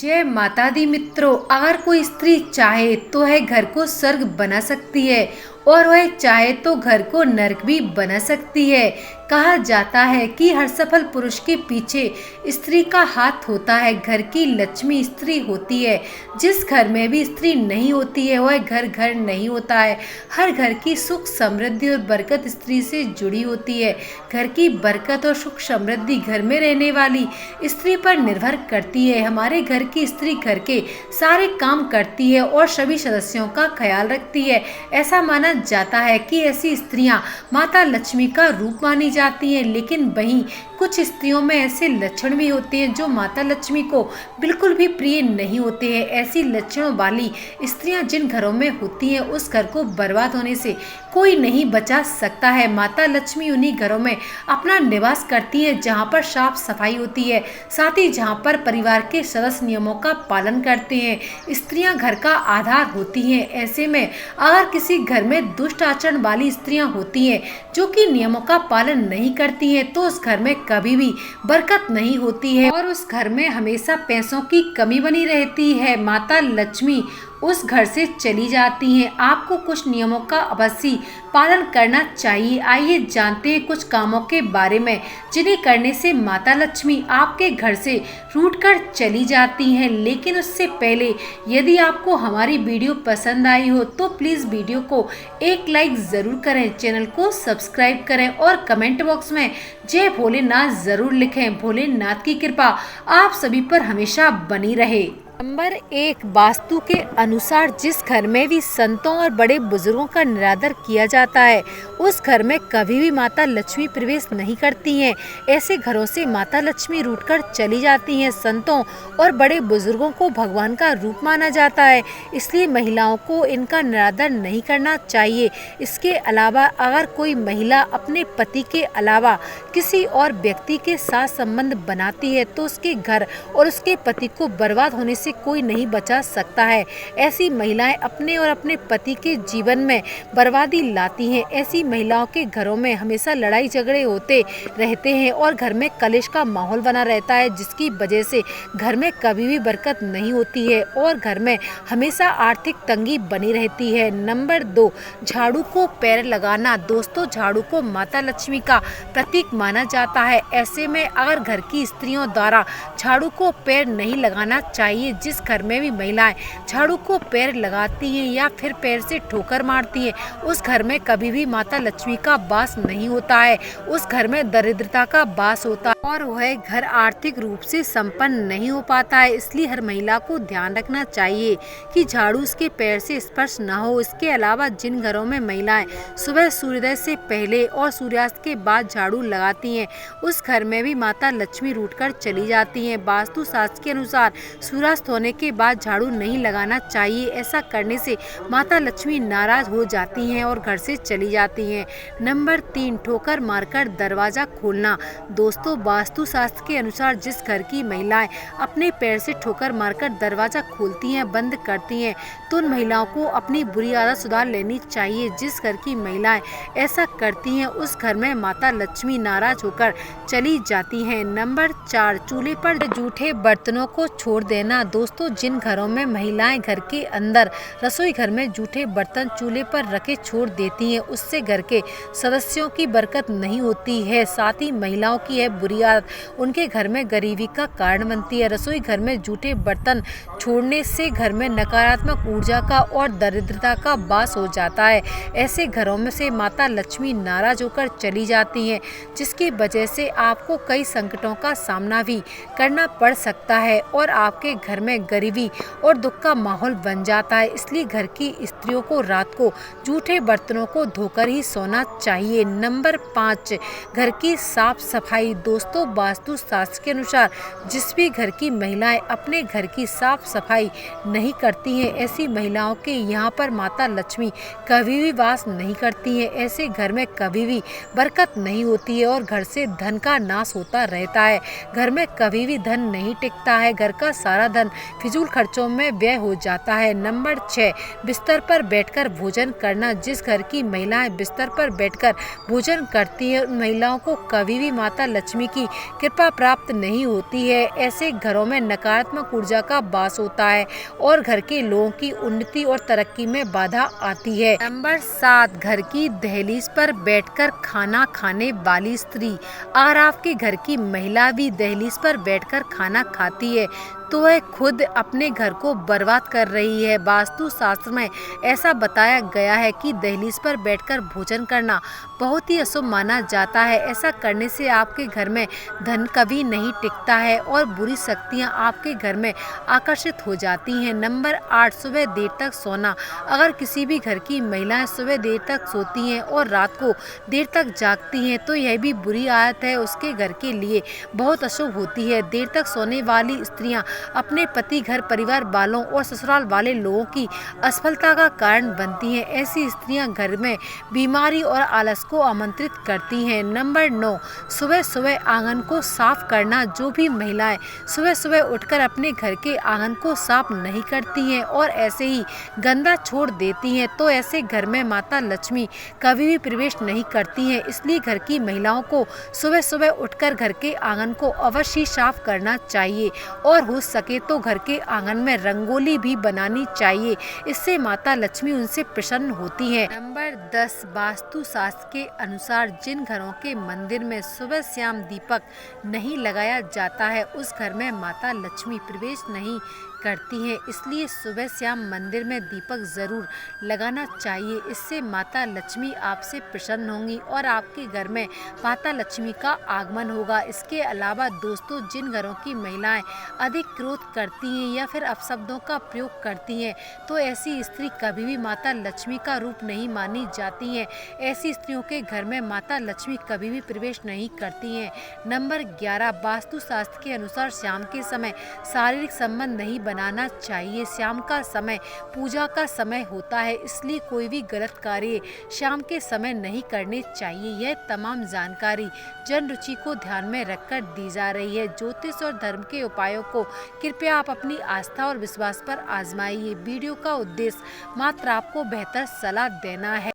जय माता दी मित्रों, अगर कोई स्त्री चाहे तो है घर को स्वर्ग बना सकती है और वह चाहे तो घर को नरक भी बना सकती है। कहा जाता है कि हर सफल पुरुष के पीछे स्त्री का हाथ होता है। घर की लक्ष्मी स्त्री होती है। जिस घर में भी स्त्री नहीं होती है वह घर घर नहीं होता है। हर घर की सुख समृद्धि और बरकत स्त्री से जुड़ी होती है। घर की बरकत और सुख समृद्धि घर में रहने वाली स्त्री पर निर्भर करती है। हमारे घर की स्त्री घर के सारे काम करती है और सभी सदस्यों का ख्याल रखती है। ऐसा माना जाता है कि ऐसी स्त्रियां माता लक्ष्मी का रूप मानी जाती हैं, लेकिन वहीं कुछ स्त्रियों में ऐसे लक्षण भी होते हैं जो माता लक्ष्मी को बिल्कुल भी प्रिय नहीं होते हैं। ऐसी लक्षणों वाली स्त्रियां जिन घरों में होती हैं उस घर को बर्बाद होने से कोई नहीं बचा सकता है। माता लक्ष्मी उन्हीं घरों में अपना निवास करती है जहां पर साफ सफाई होती है, साथ ही जहां पर परिवार के सदस्य नियमों का पालन करते हैं। स्त्रियां घर का आधार होती हैं। ऐसे में अगर किसी घर में दुष्ट आचरण वाली स्त्रियां होती हैं जो कि नियमों का पालन नहीं करती हैं तो उस घर में कभी भी बरकत नहीं होती है और उस घर में हमेशा पैसों की कमी बनी रहती है। माता लक्ष्मी उस घर से चली जाती हैं। आपको कुछ नियमों का अवश्य पालन करना चाहिए। आइए जानते हैं कुछ कामों के बारे में जिन्हें करने से माता लक्ष्मी आपके घर से रूठकर चली जाती हैं। लेकिन उससे पहले यदि आपको हमारी वीडियो पसंद आई हो तो प्लीज़ वीडियो को एक लाइक ज़रूर करें, चैनल को सब्सक्राइब करें और कमेंट बॉक्स में जय भोलेनाथ ज़रूर लिखें। भोलेनाथ की कृपा आप सभी पर हमेशा बनी रहे। नंबर 1, वास्तु के अनुसार जिस घर में भी संतों और बड़े बुजुर्गों का निरादर किया जाता है उस घर में कभी भी माता लक्ष्मी प्रवेश नहीं करती हैं। ऐसे घरों से माता लक्ष्मी रूठकर चली जाती हैं। संतों और बड़े बुजुर्गों को भगवान का रूप माना जाता है, इसलिए महिलाओं को इनका निरादर नहीं करना चाहिए। इसके अलावा अगर कोई महिला अपने पति के अलावा किसी और व्यक्ति के साथ संबंध बनाती है तो उसके घर और उसके पति को बर्बाद होने से कोई नहीं बचा सकता है। ऐसी महिलाएं अपने और अपने पति के जीवन में बर्बादी लाती हैं। ऐसी महिलाओं के घरों में हमेशा लड़ाई झगड़े होते रहते हैं और घर में कलेश का माहौल बना रहता है, जिसकी वजह से घर में कभी भी बरकत नहीं होती है और घर में हमेशा आर्थिक तंगी बनी रहती है। नंबर 2, झाड़ू को पैर लगाना। दोस्तों, झाड़ू को माता लक्ष्मी का प्रतीक माना जाता है। ऐसे में अगर घर की स्त्रियों द्वारा झाड़ू को पैर नहीं लगाना चाहिए। जिस घर में भी महिलाएं झाड़ू को पैर लगाती हैं या फिर पैर से ठोकर मारती हैं उस घर में कभी भी माता लक्ष्मी का वास नहीं होता है। उस घर में दरिद्रता का वास होता है और वह घर आर्थिक रूप से संपन्न नहीं हो पाता है। इसलिए हर महिला को ध्यान रखना चाहिए कि झाड़ू उसके पैर से स्पर्श न हो। इसके अलावा जिन घरों में महिलाएं सुबह सूर्योदय से पहले और सूर्यास्त के बाद झाड़ू लगाती हैं उस घर में भी माता लक्ष्मी रूठकर चली जाती हैं। वास्तु शास्त्र के अनुसार सूर्यास्त होने के बाद झाड़ू नहीं लगाना चाहिए। ऐसा करने से माता लक्ष्मी नाराज हो जाती हैं और घर से चली जाती हैं। नंबर 3, ठोकर मारकर दरवाजा खोलना। दोस्तों, वास्तु शास्त्र के अनुसार जिस घर की महिलाएं अपने पैर से ठोकर मारकर दरवाजा खोलती हैं, बंद करती हैं, तो उन महिलाओं को अपनी बुरी आदत सुधार लेनी चाहिए। जिस घर की महिलाएं ऐसा करती हैं उस घर में माता लक्ष्मी नाराज होकर चली जाती हैं। नंबर 4, चूल्हे पर जूठे बर्तनों को छोड़ देना। दोस्तों, जिन घरों में महिलाएं घर के अंदर रसोई घर में जूठे बर्तन चूल्हे पर रखे छोड़ देती हैं उससे घर के सदस्यों की बरकत नहीं होती है। साथ ही महिलाओं की यह बुरी आदत उनके घर में गरीबी का कारण बनती है। रसोई घर में जूठे बर्तन छोड़ने से घर में नकारात्मक ऊर्जा का और दरिद्रता का वास हो जाता है। ऐसे घरों में से माता लक्ष्मी नाराज होकर चली जाती हैं, जिसकी वजह से आपको कई संकटों का सामना भी करना पड़ सकता है और आपके घर में गरीबी और दुख का माहौल बन जाता है। इसलिए घर की स्त्रियों को रात को जूठे बर्तनों को धोकर ही सोना चाहिए। नंबर 5, घर की साफ सफाई। दोस्तों, वास्तु शास्त्र के अनुसार जिस भी घर की महिलाएं अपने घर की साफ सफाई नहीं करती हैं ऐसी महिलाओं के यहाँ पर माता लक्ष्मी कभी भी वास नहीं करती हैं। ऐसे घर में कभी भी बरकत नहीं होती है और घर से धन का नाश होता रहता है। घर में कभी भी धन नहीं टिकता है। घर का सारा धन फिजूल खर्चों में व्यय हो जाता है। नंबर 6, बिस्तर पर बैठकर भोजन करना। जिस घर की महिलाएं बिस्तर पर बैठकर भोजन करती हैं उन महिलाओं को कभी भी माता लक्ष्मी की कृपा प्राप्त नहीं होती है। ऐसे घरों में नकारात्मक ऊर्जा का वास होता है और घर के लोगों की उन्नति और तरक्की में बाधा आती है। नंबर 7, घर की दहलीज पर बैठकर खाना खाने वाली स्त्री। अगर आपके घर की महिला भी दहलीज पर बैठकर खाना खाती है तो वह खुद अपने घर को बर्बाद कर रही है। वास्तु शास्त्र में ऐसा बताया गया है कि दहलीज पर बैठकर भोजन करना बहुत ही अशुभ माना जाता है। ऐसा करने से आपके घर में धन कभी नहीं टिकता है और बुरी शक्तियां आपके घर में आकर्षित हो जाती हैं। नंबर 8, सुबह देर तक सोना। अगर किसी भी घर की महिलाएं सुबह देर तक सोती हैं और रात को देर तक जागती हैं तो यह भी बुरी आदत है, उसके घर के लिए बहुत अशुभ होती है। देर तक सोने वाली स्त्रियां अपने पति, घर परिवार वालों और ससुराल वाले लोगों की असफलता का कारण बनती हैं। ऐसी स्त्रियां घर में बीमारी और आलस को आमंत्रित करती हैं। नंबर 9, सुबह सुबह आंगन को साफ करना। जो भी महिलाएं सुबह सुबह उठकर अपने घर के आंगन को साफ नहीं करती हैं और ऐसे ही गंदा छोड़ देती हैं तो ऐसे घर में माता लक्ष्मी कभी भी प्रवेश नहीं करती हैं। इसलिए घर की महिलाओं को सुबह सुबह उठकर घर के आंगन को अवश्य साफ करना चाहिए और हो सके तो घर के आंगन में रंगोली भी बनानी चाहिए। इससे माता लक्ष्मी उनसे प्रसन्न होती है। नंबर 10, वास्तु शास्त्र के अनुसार जिन घरों के मंदिर में सुबह शाम दीपक नहीं लगाया जाता है उस घर में माता लक्ष्मी प्रवेश नहीं करती हैं। इसलिए सुबह शाम मंदिर में दीपक जरूर लगाना चाहिए। इससे माता लक्ष्मी आपसे प्रसन्न होंगी और आपके घर में माता लक्ष्मी का आगमन होगा। इसके अलावा दोस्तों, जिन घरों की महिलाएं अधिक क्रोध करती हैं या फिर अपशब्दों का प्रयोग करती हैं तो ऐसी स्त्री कभी भी माता लक्ष्मी का रूप नहीं मानी जाती हैं। ऐसी स्त्रियों के घर में माता लक्ष्मी कभी भी प्रवेश नहीं करती हैं। नंबर 11, वास्तु शास्त्र के अनुसार शाम के समय शारीरिक संबंध नहीं बनाना चाहिए। शाम का समय पूजा का समय होता है, इसलिए कोई भी गलत कार्य शाम के समय नहीं करने चाहिए। यह तमाम जानकारी जन रुचि को ध्यान में रखकर दी जा रही है। ज्योतिष और धर्म के उपायों को कृपया आप अपनी आस्था और विश्वास पर आजमाइए। वीडियो का उद्देश्य मात्र आपको बेहतर सलाह देना है।